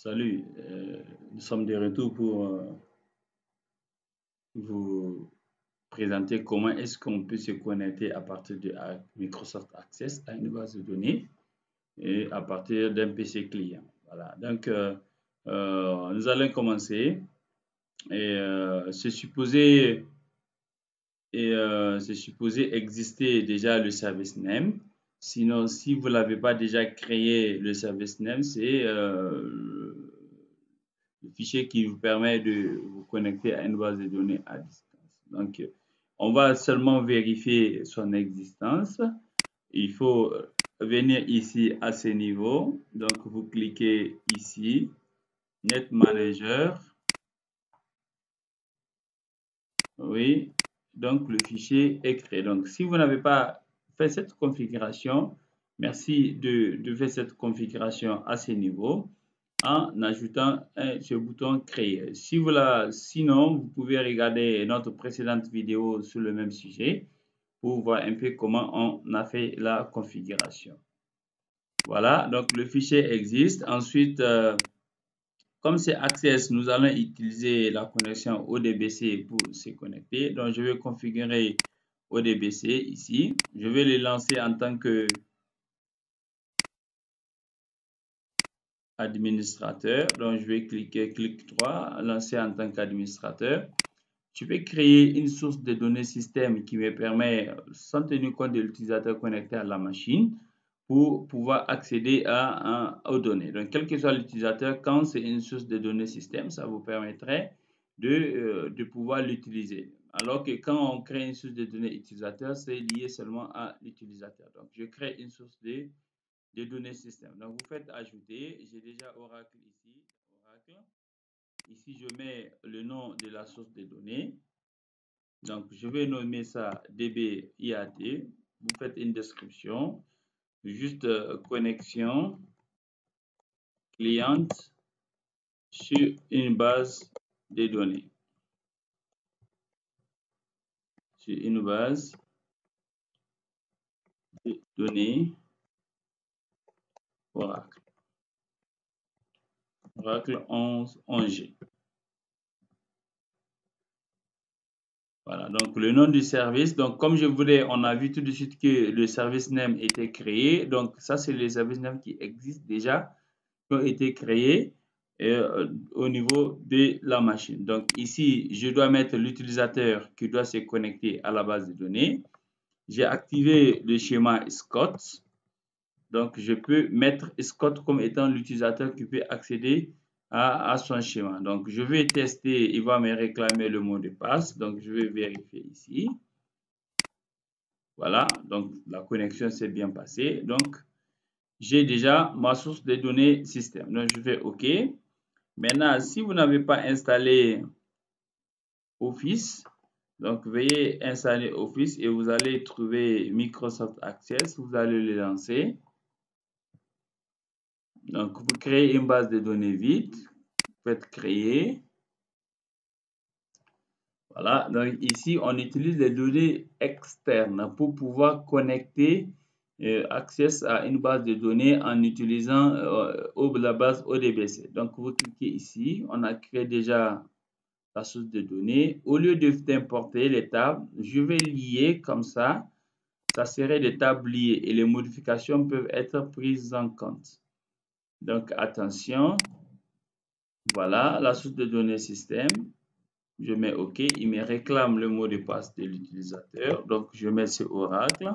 Salut, nous sommes de retour pour vous présenter comment est-ce qu'on peut se connecter à partir de Microsoft Access à une base de données et à partir d'un PC client. Voilà, donc nous allons commencer et c'est supposé exister déjà le service name. Sinon, si vous n'avez pas déjà créé le service name, c'est le fichier qui vous permet de vous connecter à une base de données à distance. Donc, on va seulement vérifier son existence. Il faut venir ici à ce niveau. Donc, vous cliquez ici, Net Manager. Oui, donc le fichier est créé. Donc, si vous n'avez pas fait cette configuration, merci de faire cette configuration à ce niveau en ajoutant ce bouton créer. Sinon, vous pouvez regarder notre précédente vidéo sur le même sujet pour voir un peu comment on a fait la configuration. Voilà, donc le fichier existe. Ensuite, comme c'est Access, nous allons utiliser la connexion ODBC pour se connecter. Donc, je vais configurer ODBC ici. Je vais le lancer en tant que administrateur. Donc, je vais clic 3, lancer en tant qu'administrateur. Je vais créer une source de données système qui me permet, sans tenir compte de l'utilisateur connecté à la machine, pour pouvoir accéder aux données. Donc, quel que soit l'utilisateur, quand c'est une source de données système, ça vous permettrait de pouvoir l'utiliser. Alors que quand on crée une source de données utilisateur, c'est lié seulement à l'utilisateur. Donc, je crée une source de données système. Donc, vous faites ajouter. J'ai déjà Oracle ici. Oracle. Ici, je mets le nom de la source de données. Donc, je vais nommer ça DBIAD. Vous faites une description. Juste connexion cliente sur une base de données. Sur une base de données Oracle. Oracle 11G. Voilà, donc le nom du service. Donc, comme je voulais, on a vu tout de suite que le service name était créé. Donc, ça, c'est les services name qui existent déjà, qui ont été créés au niveau de la machine. Donc, ici, je dois mettre l'utilisateur qui doit se connecter à la base de données. J'ai activé le schéma Scott. Donc, je peux mettre Scott comme étant l'utilisateur qui peut accéder à son schéma. Donc, je vais tester, il va me réclamer le mot de passe. Donc, je vais vérifier ici. Voilà, donc la connexion s'est bien passée. Donc, j'ai déjà ma source de données système. Donc, je fais OK. Maintenant, si vous n'avez pas installé Office, donc veuillez installer Office et vous allez trouver Microsoft Access. Vous allez le lancer. Donc, vous créez une base de données vide. Faites créer. Voilà, donc ici, on utilise les données externes pour pouvoir connecter Access à une base de données en utilisant la base ODBC. Donc, vous cliquez ici, on a créé déjà la source de données. Au lieu d'importer les tables, je vais lier comme ça. Ça serait des tables liées et les modifications peuvent être prises en compte. Donc, attention. Voilà, la source de données système. Je mets OK. Il me réclame le mot de passe de l'utilisateur. Donc, je mets sur Oracle.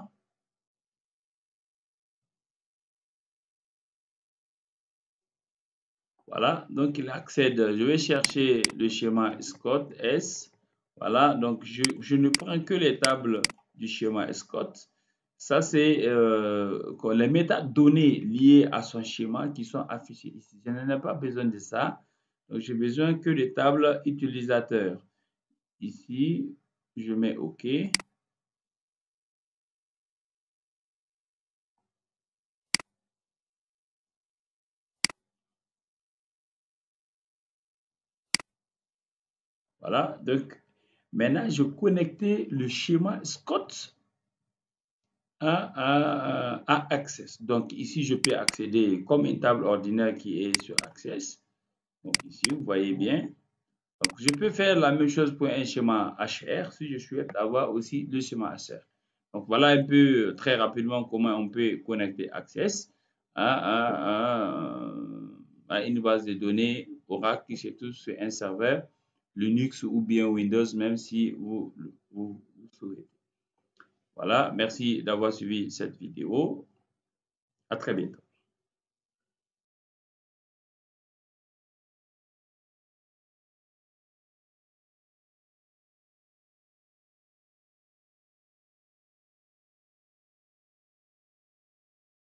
Voilà, donc il accède. Je vais chercher le schéma Scott S. Voilà, donc je ne prends que les tables du schéma Scott. Ça, c'est les métadonnées liées à son schéma qui sont affichées ici. Je n'en ai pas besoin de ça. Donc, j'ai besoin que des tables utilisateurs. Ici, je mets OK. Voilà, donc maintenant, je connectais le schéma Scott à Access. Donc ici, je peux accéder comme une table ordinaire qui est sur Access. Donc ici, vous voyez bien. Donc, je peux faire la même chose pour un schéma HR si je souhaite avoir aussi le schéma HR. Donc, voilà un peu très rapidement comment on peut connecter Access à une base de données Oracle qui se trouve sur un serveur Linux ou bien Windows, même si vous souhaitez. Voilà, merci d'avoir suivi cette vidéo. À très bientôt.